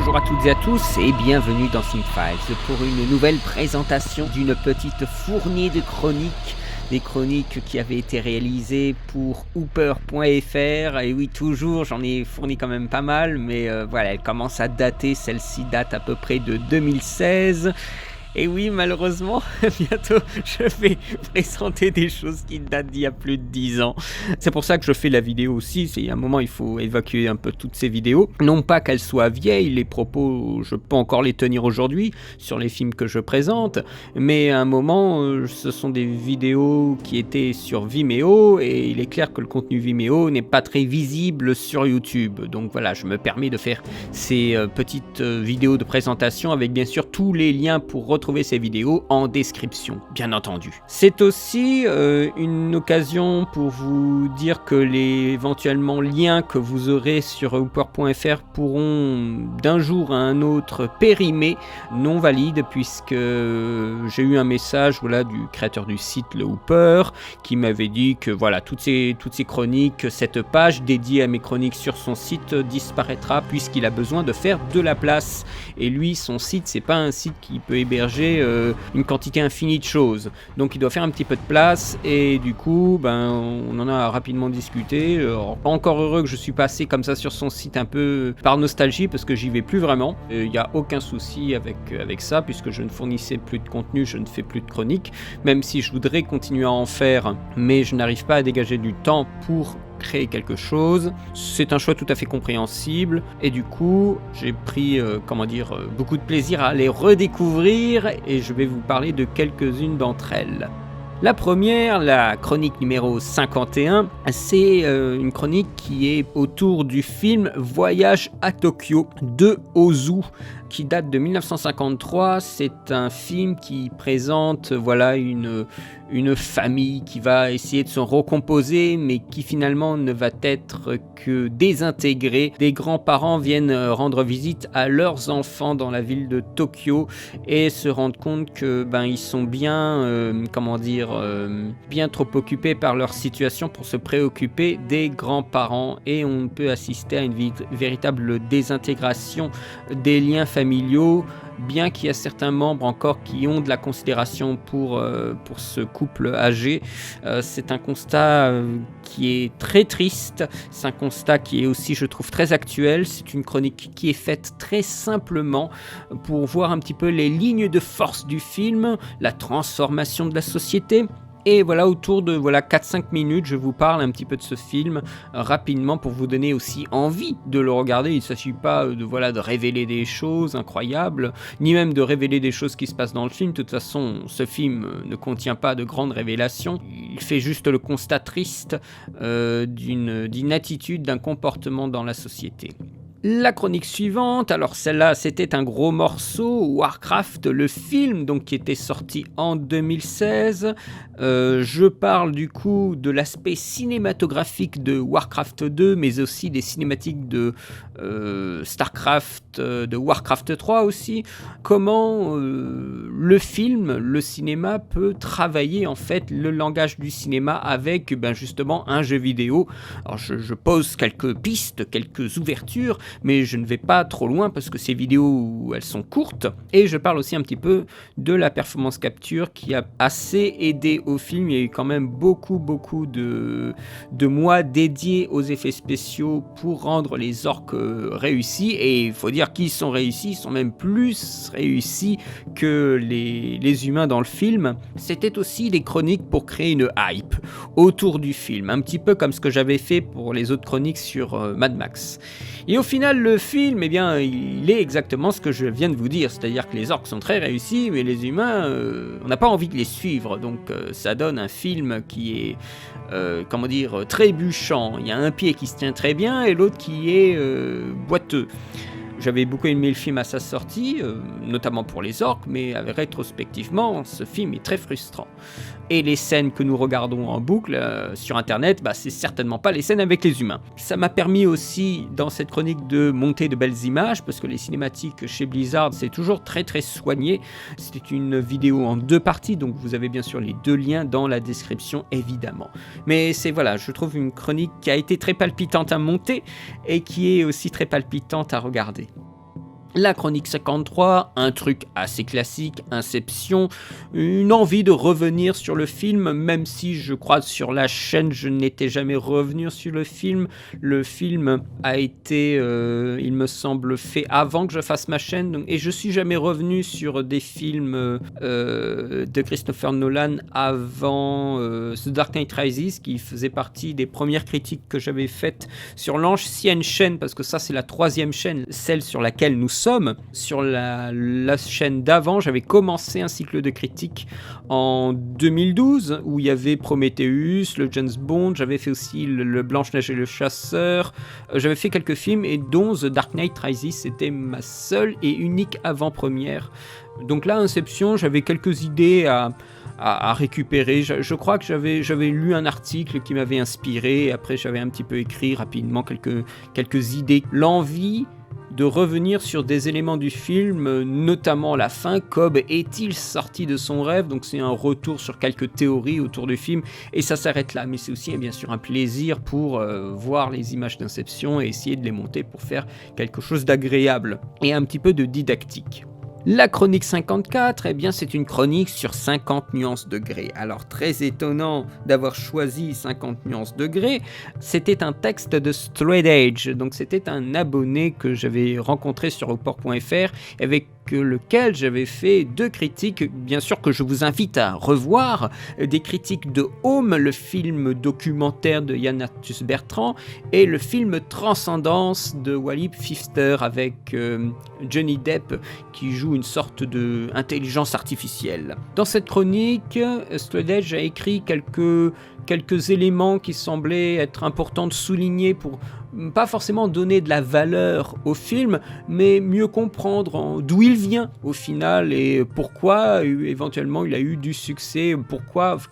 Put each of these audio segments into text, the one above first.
Bonjour à toutes et à tous et bienvenue dans Cinefiles pour une nouvelle présentation d'une petite fournée de chroniques. Des chroniques qui avaient été réalisées pour Hooper.fr. Et oui, toujours, j'en ai fourni quand même pas mal, mais voilà, elle commence à dater. Celle-ci date à peu près de 2016. Et oui, malheureusement, bientôt, je vais présenter des choses qui datent d'il y a plus de 10 ans. C'est pour ça que je fais la vidéo aussi. À un moment, il faut évacuer un peu toutes ces vidéos. Non pas qu'elles soient vieilles, les propos, je peux encore les tenir aujourd'hui sur les films que je présente. Mais à un moment, ce sont des vidéos qui étaient sur Vimeo. Et il est clair que le contenu Vimeo n'est pas très visible sur YouTube. Donc voilà, je me permets de faire ces petites vidéos de présentation avec bien sûr tous les liens pour retrouver ces vidéos en description, bien entendu. C'est aussi une occasion pour vous dire que les éventuellement liens que vous aurez sur Hooper.fr pourront d'un jour à un autre périmer, non valides, puisque j'ai eu un message du créateur du site, le Hooper, qui m'avait dit que voilà, toutes ces chroniques, cette page dédiée à mes chroniques sur son site disparaîtra puisqu'il a besoin de faire de la place. Et lui, son site, c'est pas un site qui peut héberger une quantité infinie de choses, donc il doit faire un petit peu de place. Et du coup on en a rapidement discuté. Pas encore heureux que je suis passé comme ça sur son site un peu par nostalgie, parce que j'y vais plus vraiment. Il n'y a aucun souci avec ça, puisque je ne fournissais plus de contenu, je ne fais plus de chroniques, même si je voudrais continuer à en faire, mais je n'arrive pas à dégager du temps pour créer quelque chose. C'est un choix tout à fait compréhensible, et du coup j'ai pris beaucoup de plaisir à les redécouvrir, et je vais vous parler de quelques-unes d'entre elles. La première, la chronique numéro 51, c'est une chronique qui est autour du film Voyage à Tokyo de Ozu, qui date de 1953. C'est un film qui présente une famille qui va essayer de se recomposer, mais qui finalement ne va être que désintégrée. Des grands-parents viennent rendre visite à leurs enfants dans la ville de Tokyo et se rendent compte que ils sont bien trop occupés par leur situation pour se préoccuper des grands-parents, et on peut assister à une véritable désintégration des liens familiaux, bien qu'il y a certains membres encore qui ont de la considération pour ce couple âgé. C'est un constat qui est très triste, c'est un constat qui est aussi, je trouve, très actuel. C'est une chronique qui est faite très simplement pour voir un petit peu les lignes de force du film, la transformation de la société. Et voilà, autour de 4-5 minutes, je vous parle un petit peu de ce film rapidement pour vous donner aussi envie de le regarder. Il ne s'agit pas de révéler des choses incroyables, ni même de révéler des choses qui se passent dans le film. De toute façon, ce film ne contient pas de grandes révélations. Il fait juste le constat triste d'une attitude, d'un comportement dans la société. La chronique suivante, alors celle-là c'était un gros morceau, Warcraft, le film donc qui était sorti en 2016. Je parle du coup de l'aspect cinématographique de Warcraft 2, mais aussi des cinématiques de Starcraft, de Warcraft 3 aussi. Comment le film, le cinéma peut travailler en fait le langage du cinéma avec justement un jeu vidéo. Alors je pose quelques pistes, quelques ouvertures, mais je ne vais pas trop loin parce que ces vidéos, elles sont courtes. Et je parle aussi un petit peu de la performance capture qui a assez aidé au film. Il y a eu quand même beaucoup de mois dédiés aux effets spéciaux pour rendre les orques réussis. Et il faut dire qu'ils sont réussis, ils sont même plus réussis que les humains dans le film. C'était aussi des chroniques pour créer une hype autour du film, un petit peu comme ce que j'avais fait pour les autres chroniques sur Mad Max. Et au final, le film, il est exactement ce que je viens de vous dire, c'est-à-dire que les orques sont très réussis, mais les humains, on n'a pas envie de les suivre, donc ça donne un film qui est, trébuchant. Il y a un pied qui se tient très bien et l'autre qui est boiteux. J'avais beaucoup aimé le film à sa sortie, notamment pour les orques, mais rétrospectivement, ce film est très frustrant. Et les scènes que nous regardons en boucle sur internet, c'est certainement pas les scènes avec les humains. Ça m'a permis aussi, dans cette chronique, de monter de belles images, parce que les cinématiques chez Blizzard, c'est toujours très très soigné. C'était une vidéo en 2 parties, donc vous avez bien sûr les 2 liens dans la description, évidemment. Mais je trouve une chronique qui a été très palpitante à monter, et qui est aussi très palpitante à regarder. La Chronique 53, un truc assez classique, Inception, une envie de revenir sur le film, même si je crois sur la chaîne je n'étais jamais revenu sur le film. Le film a été, il me semble, fait avant que je fasse ma chaîne, donc, et je suis jamais revenu sur des films de Christopher Nolan avant The Dark Knight Rises, qui faisait partie des premières critiques que j'avais faites sur l'ancienne chaîne, parce que ça c'est la 3e chaîne, celle sur laquelle nous sommes. Sur la chaîne d'avant, j'avais commencé un cycle de critiques en 2012 où il y avait Prometheus, le James Bond, j'avais fait aussi le Blanche-Neige et le Chasseur, j'avais fait quelques films et dont The Dark Knight Rises, c'était ma seule et unique avant-première. Donc là, Inception, j'avais quelques idées à récupérer. Je crois que j'avais lu un article qui m'avait inspiré, après j'avais un petit peu écrit rapidement quelques idées. L'envie de revenir sur des éléments du film, notamment la fin. Cobb est-il sorti de son rêve? Donc c'est un retour sur quelques théories autour du film, et ça s'arrête là. Mais c'est aussi bien sûr un plaisir pour voir les images d'Inception et essayer de les monter pour faire quelque chose d'agréable et un petit peu de didactique. La chronique 54, eh bien c'est une chronique sur 50 nuances de gré. Alors très étonnant d'avoir choisi 50 nuances de gré, c'était un texte de Straight Edge, donc c'était un abonné que j'avais rencontré sur Upwork.fr avec lequel j'avais fait 2 critiques, bien sûr que je vous invite à revoir, des critiques de Home, le film documentaire de Yann Arthus Bertrand, et le film Transcendance de Wally Pfister avec Johnny Depp qui joue une sorte d'intelligence artificielle. Dans cette chronique, Straight Edge a écrit quelques éléments qui semblaient être importants de souligner pour pas forcément donner de la valeur au film, mais mieux comprendre d'où il vient au final et pourquoi éventuellement il a eu du succès,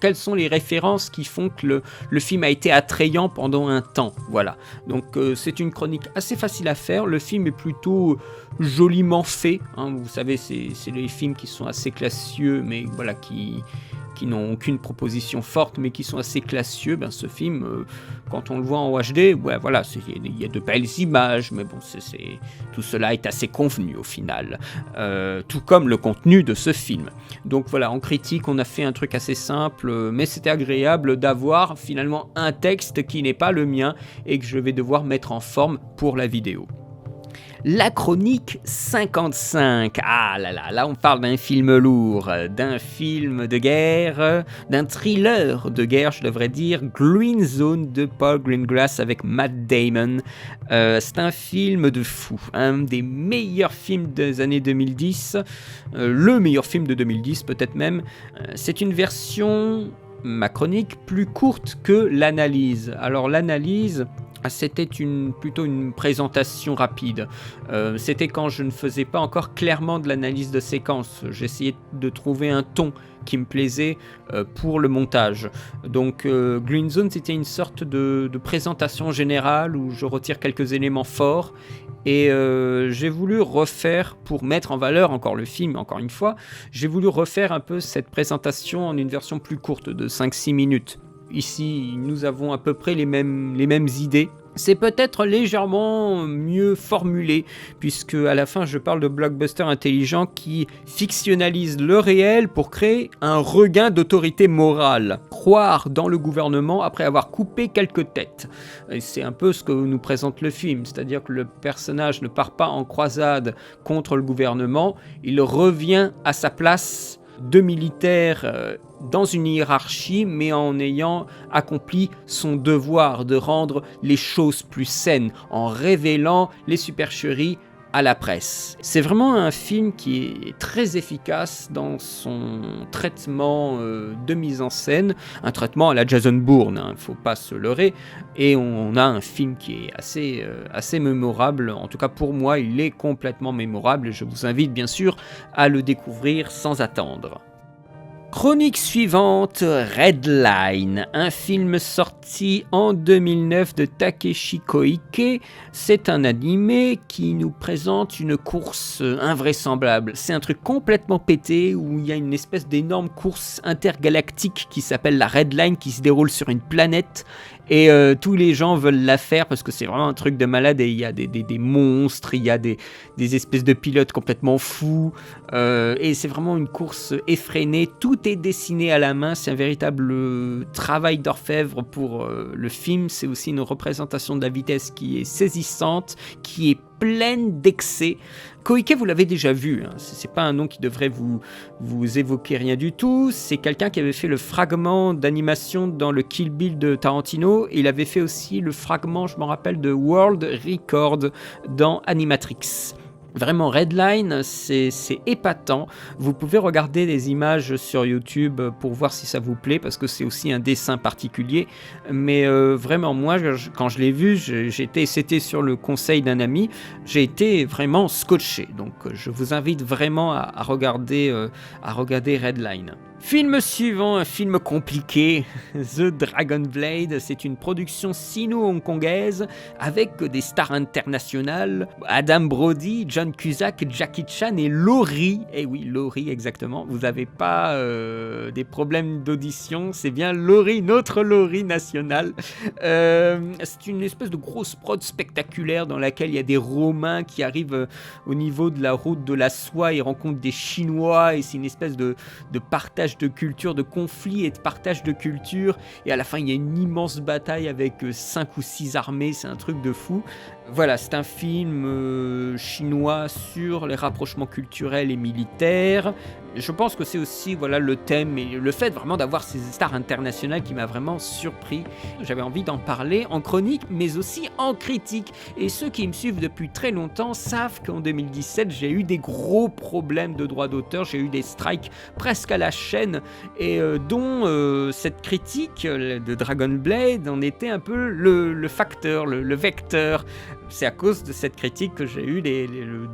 quelles sont les références qui font que le film a été attrayant pendant un temps. Voilà. Donc c'est une chronique assez facile à faire, le film est plutôt joliment fait, hein. Vous savez, c'est les films qui sont assez classieux, mais voilà, qui n'ont aucune proposition forte, mais qui sont assez classieux. Ben, ce film, quand on le voit en HD, ouais, voilà, il y a de belles images, mais bon, tout cela est assez convenu au final, tout comme le contenu de ce film. Donc voilà, en critique, on a fait un truc assez simple, mais c'était agréable d'avoir finalement un texte qui n'est pas le mien et que je vais devoir mettre en forme pour la vidéo. La chronique 55. Ah là là, là on parle d'un film lourd, d'un film de guerre, d'un thriller de guerre, je devrais dire, Green Zone de Paul Greengrass avec Matt Damon. C'est un film de fou, un des meilleurs films des années 2010, le meilleur film de 2010 peut-être même. C'est une version, ma chronique, plus courte que l'analyse. Alors l'analyse, c'était plutôt une présentation rapide. C'était quand je ne faisais pas encore clairement de l'analyse de séquence. J'essayais de trouver un ton qui me plaisait pour le montage. Donc Green Zone, c'était une sorte de présentation générale où je retire quelques éléments forts. Et j'ai voulu refaire, pour mettre en valeur encore le film, encore une fois, j'ai voulu refaire un peu cette présentation en une version plus courte de 5-6 minutes. Ici, nous avons à peu près les mêmes idées. C'est peut-être légèrement mieux formulé, puisque à la fin je parle de blockbusters intelligents qui fictionnalisent le réel pour créer un regain d'autorité morale. Croire dans le gouvernement après avoir coupé quelques têtes. Et c'est un peu ce que nous présente le film, c'est-à-dire que le personnage ne part pas en croisade contre le gouvernement, il revient à sa place de militaire dans une hiérarchie, mais en ayant accompli son devoir de rendre les choses plus saines, en révélant les supercheries à la presse. C'est vraiment un film qui est très efficace dans son traitement de mise en scène, un traitement à la Jason Bourne, hein, faut pas se leurrer, et on a un film qui est assez mémorable. En tout cas pour moi, il est complètement mémorable et je vous invite bien sûr à le découvrir sans attendre. Chronique suivante, Redline, un film sorti en 2009 de Takeshi Koike. C'est un animé qui nous présente une course invraisemblable. C'est un truc complètement pété où il y a une espèce d'énorme course intergalactique qui s'appelle la Redline qui se déroule sur une planète. Et tous les gens veulent la faire parce que c'est vraiment un truc de malade et il y a des monstres, il y a des espèces de pilotes complètement fous et c'est vraiment une course effrénée, tout est dessiné à la main, c'est un véritable travail d'orfèvre pour le film, c'est aussi une représentation de la vitesse qui est saisissante, qui est pleine d'excès. Koike, vous l'avez déjà vu, hein. C'est pas un nom qui devrait vous évoquer rien du tout. C'est quelqu'un qui avait fait le fragment d'animation dans le Kill Bill de Tarantino. Et il avait fait aussi le fragment, je m'en rappelle, de World Record dans Animatrix. Vraiment, Redline, c'est épatant. Vous pouvez regarder des images sur YouTube pour voir si ça vous plaît, parce que c'est aussi un dessin particulier. Mais vraiment, moi, quand je l'ai vu, c'était sur le conseil d'un ami, j'ai été vraiment scotché. Donc, je vous invite vraiment à regarder Redline. Film suivant, un film compliqué, The Dragon Blade, c'est une production sino-hongkongaise avec des stars internationales, Adam Brody, John Cusack, Jackie Chan et Laurie. Eh oui, Laurie exactement, vous n'avez pas des problèmes d'audition, c'est bien Laurie, notre Laurie nationale. C'est une espèce de grosse prod spectaculaire dans laquelle il y a des Romains qui arrivent au niveau de la route de la soie et rencontrent des Chinois et c'est une espèce de partage de culture, de conflit et de partage de culture et à la fin il y a une immense bataille avec 5 ou 6 armées, c'est un truc de fou. Voilà, c'est un film chinois sur les rapprochements culturels et militaires. Je pense que c'est aussi le thème et le fait vraiment d'avoir ces stars internationales qui m'a vraiment surpris. J'avais envie d'en parler en chronique, mais aussi en critique. Et ceux qui me suivent depuis très longtemps savent qu'en 2017, j'ai eu des gros problèmes de droits d'auteur. J'ai eu des strikes presque à la chaîne, et dont cette critique de Dragon Blade en était un peu le facteur, le vecteur. C'est à cause de cette critique que j'ai eu les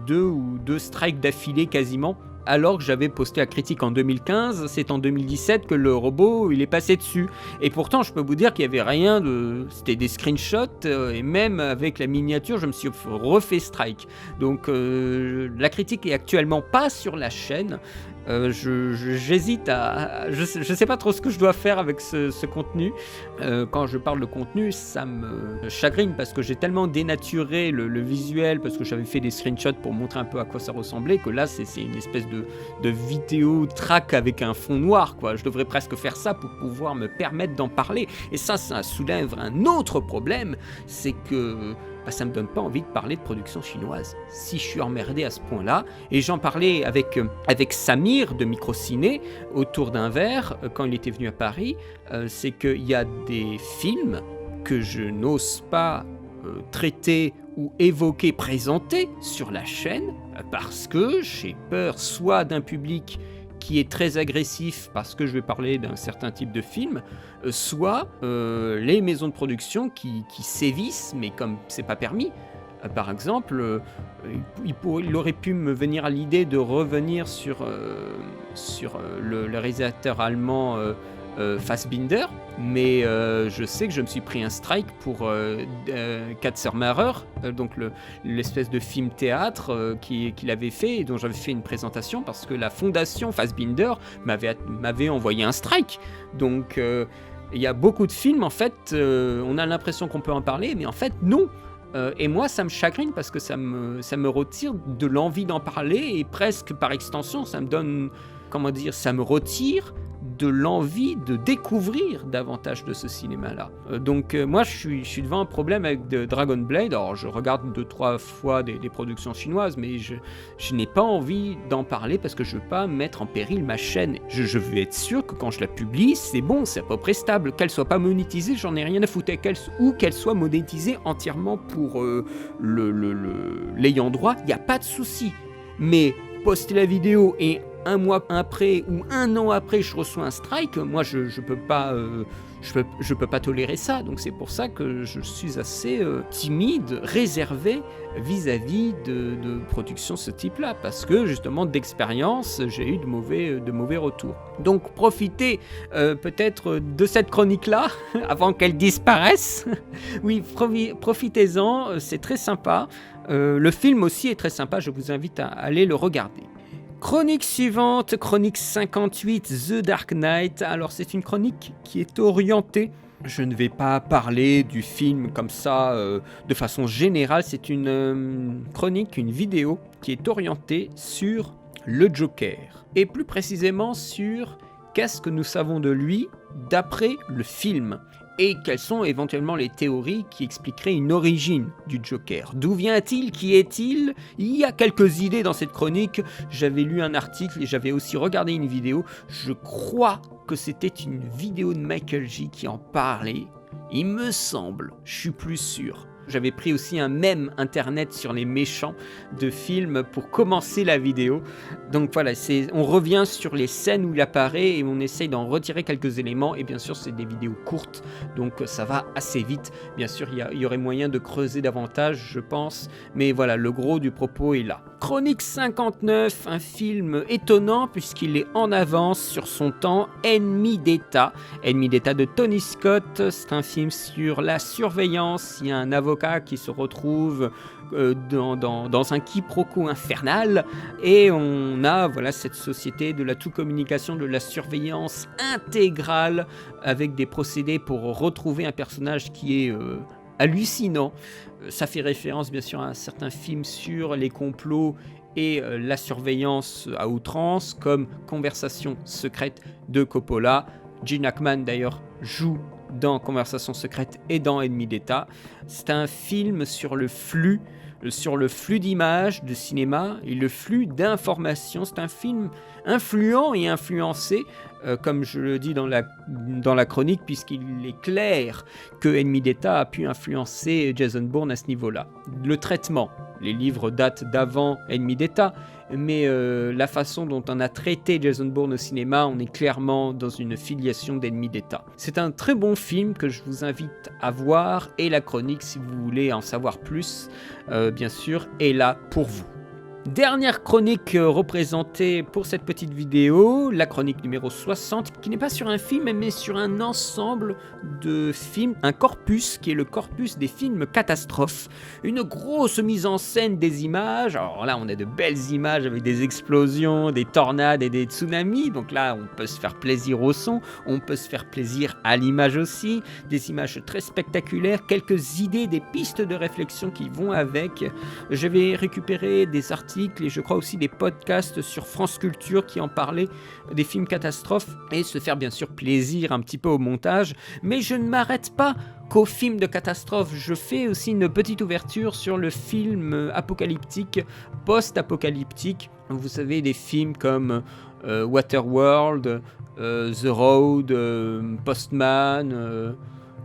2 strikes d'affilée quasiment. Alors que j'avais posté la critique en 2015, c'est en 2017 que le robot il est passé dessus. Et pourtant, je peux vous dire qu'il n'y avait rien de... C'était des screenshots, et même avec la miniature, je me suis refait strike. Donc la critique est actuellement pas sur la chaîne. J'hésite à... Je sais pas trop ce que je dois faire avec ce contenu. Quand je parle de contenu, ça me chagrine parce que j'ai tellement dénaturé le visuel, parce que j'avais fait des screenshots pour montrer un peu à quoi ça ressemblait, que là c'est une espèce de vidéo track avec un fond noir, quoi. Je devrais presque faire ça pour pouvoir me permettre d'en parler. Et ça soulève un autre problème, c'est que... ça me donne pas envie de parler de production chinoise. Si je suis emmerdé à ce point-là, et j'en parlais avec Samir de Microciné autour d'un verre quand il était venu à Paris, c'est qu'il y a des films que je n'ose pas traiter ou évoquer, présenter sur la chaîne parce que j'ai peur soit d'un public qui est très agressif parce que je vais parler d'un certain type de film, soit les maisons de production qui sévissent, mais comme c'est pas permis. Par exemple, il aurait pu me venir à l'idée de revenir sur le réalisateur allemand Fassbinder, mais je sais que je me suis pris un strike pour Katzenmacher, donc l'espèce de film théâtre qu'il avait fait et dont j'avais fait une présentation parce que la fondation Fassbinder m'avait envoyé un strike. Donc il y a beaucoup de films, en fait, on a l'impression qu'on peut en parler, mais en fait non. Et moi ça me chagrine parce que ça me retire de l'envie d'en parler et presque par extension ça me donne, ça me retire de l'envie de découvrir davantage de ce cinéma-là. Donc moi je suis devant un problème avec Dragon Blade. Alors je regarde 2-3 fois des productions chinoises, mais je n'ai pas envie d'en parler parce que je veux pas mettre en péril ma chaîne. Je veux être sûr que quand je la publie, c'est bon, c'est à peu près stable. Qu'elle soit pas monétisée, j'en ai rien à foutre. Ou qu'elle soit monétisée entièrement pour l'ayant droit, il n'y a pas de souci. Mais poster la vidéo et un mois après ou un an après je reçois un strike, moi je peux pas je peux pas tolérer ça. Donc c'est pour ça que je suis assez timide, réservé vis-à-vis de productions de ce type-là, parce que justement d'expérience j'ai eu de mauvais retours. Donc profitez peut-être de cette chronique-là avant qu'elle disparaisse. Oui, profitez-en, c'est très sympa. Le film aussi est très sympa, je vous invite à aller le regarder. Chronique suivante, chronique 58, The Dark Knight. Alors c'est une chronique qui est orientée. Je ne vais pas parler du film comme ça de façon générale. C'est une chronique, une vidéo qui est orientée sur le Joker. Et plus précisément sur qu'est-ce que nous savons de lui d'après le film. Et quelles sont éventuellement les théories qui expliqueraient une origine du Joker. D'où vient-il? Qui est-il? Il y a quelques idées dans cette chronique. J'avais lu un article et j'avais aussi regardé une vidéo. Je crois que c'était une vidéo de Michael J qui en parlait. Il me semble, je suis plus sûr. J'avais pris aussi un mème internet sur les méchants de films pour commencer la vidéo. Donc voilà, on revient sur les scènes où il apparaît et on essaye d'en retirer quelques éléments. Et bien sûr, c'est des vidéos courtes, donc ça va assez vite. Bien sûr, il y aurait moyen de creuser davantage, je pense. Mais voilà, le gros du propos est là. Chronique 59, un film étonnant puisqu'il est en avance sur son temps. Ennemi d'État. Ennemi d'État de Tony Scott. C'est un film sur la surveillance. Il y a un avocat qui se retrouve dans un quiproquo infernal et on a cette société de la tout-communication, de la surveillance intégrale avec des procédés pour retrouver un personnage qui est hallucinant. Ça fait référence bien sûr à un certain film sur les complots et la surveillance à outrance comme Conversation secrète de Coppola. Gene Hackman d'ailleurs joue dans Conversation secrète et dans Ennemi d'État. C'est un film sur le flux d'images de cinéma et le flux d'informations. C'est un film influent et influencé, comme je le dis dans la chronique, puisqu'il est clair que Ennemi d'État a pu influencer Jason Bourne à ce niveau-là. Le traitement, les livres datent d'avant Ennemi d'État, mais la façon dont on a traité Jason Bourne au cinéma, on est clairement dans une filiation d'Ennemi d'État. C'est un très bon film que je vous invite à voir, et la chronique, si vous voulez en savoir plus, bien sûr, est là pour vous. Dernière chronique représentée pour cette petite vidéo, la chronique numéro 60, qui n'est pas sur un film, mais sur un ensemble de films, un corpus qui est le corpus des films catastrophes. Une grosse mise en scène des images, alors là on a de belles images avec des explosions, des tornades et des tsunamis, donc là on peut se faire plaisir au son, on peut se faire plaisir à l'image aussi, des images très spectaculaires, quelques idées, des pistes de réflexion qui vont avec. Je vais récupérer des articles et je crois aussi des podcasts sur France Culture qui en parlaient des films catastrophes et se faire bien sûr plaisir un petit peu au montage. Mais je ne m'arrête pas qu'aux films de catastrophe. Je fais aussi une petite ouverture sur le film apocalyptique, post-apocalyptique. Vous savez, des films comme Waterworld, The Road, Postman...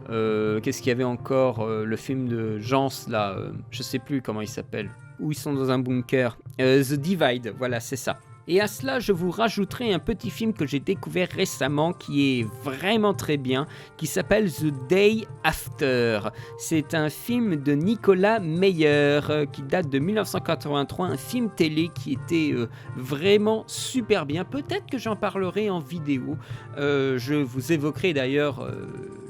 qu'est-ce qu'il y avait encore, le film de Jans là, je sais plus comment il s'appelle, où ils sont dans un bunker, The Divide, voilà c'est ça. Et à cela, je vous rajouterai un petit film que j'ai découvert récemment qui est vraiment très bien, qui s'appelle The Day After. C'est un film de Nicolas Meyer qui date de 1983, un film télé qui était vraiment super bien. Peut-être que j'en parlerai en vidéo. Je vous évoquerai d'ailleurs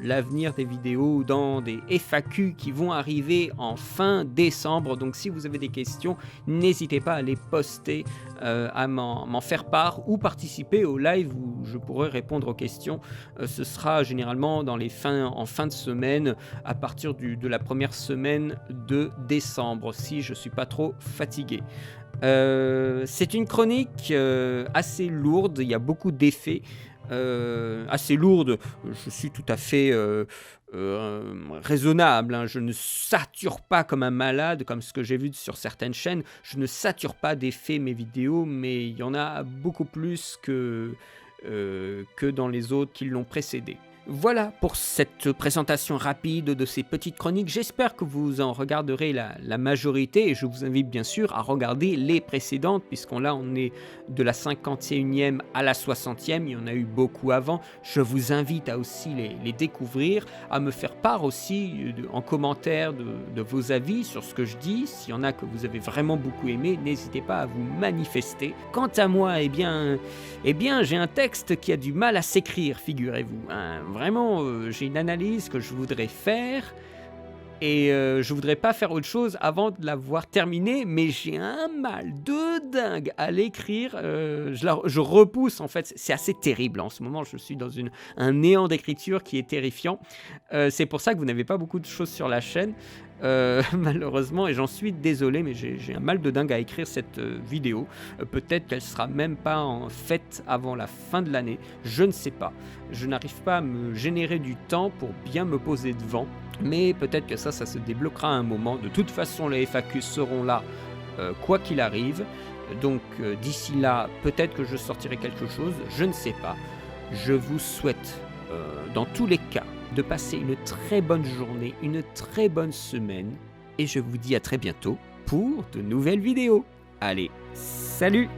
l'avenir des vidéos dans des FAQ qui vont arriver en fin décembre. Donc si vous avez des questions, n'hésitez pas à les poster, à m'en faire part ou participer au live où je pourrai répondre aux questions. Ce sera généralement en fin de semaine, à partir de la première semaine de décembre, si je ne suis pas trop fatigué. C'est une chronique assez lourde, il y a beaucoup d'effets. Assez lourde, je suis tout à fait raisonnable, hein. Je ne sature pas comme un malade, comme ce que j'ai vu sur certaines chaînes, je ne sature pas d'effets mes vidéos, mais il y en a beaucoup plus que dans les autres qui l'ont précédé. Voilà pour cette présentation rapide de ces petites chroniques. J'espère que vous en regarderez la majorité et je vous invite bien sûr à regarder les précédentes on est de la 51e à la 60e, il y en a eu beaucoup avant. Je vous invite à aussi les découvrir, à me faire part aussi en commentaire de vos avis sur ce que je dis. S'il y en a que vous avez vraiment beaucoup aimé, n'hésitez pas à vous manifester. Quant à moi, eh bien j'ai un texte qui a du mal à s'écrire, figurez-vous, hein. Vraiment, j'ai une analyse que je voudrais faire et je voudrais pas faire autre chose avant de l'avoir terminée, mais j'ai un mal de dingue à l'écrire. Je repousse en fait, c'est assez terrible en ce moment. Je suis dans un néant d'écriture qui est terrifiant. C'est pour ça que vous n'avez pas beaucoup de choses sur la chaîne, malheureusement, et j'en suis désolé, mais j'ai un mal de dingue à écrire cette vidéo. Peut-être qu'elle sera même pas en fait avant la fin de l'année, je ne sais pas. Je n'arrive pas à me générer du temps pour bien me poser devant, mais peut-être que ça se débloquera à un moment. De toute façon, les FAQ seront là quoi qu'il arrive, donc d'ici là, peut-être que je sortirai quelque chose, je ne sais pas. Je vous souhaite, dans tous les cas, de passer une très bonne journée, une très bonne semaine, et je vous dis à très bientôt pour de nouvelles vidéos. Allez, salut!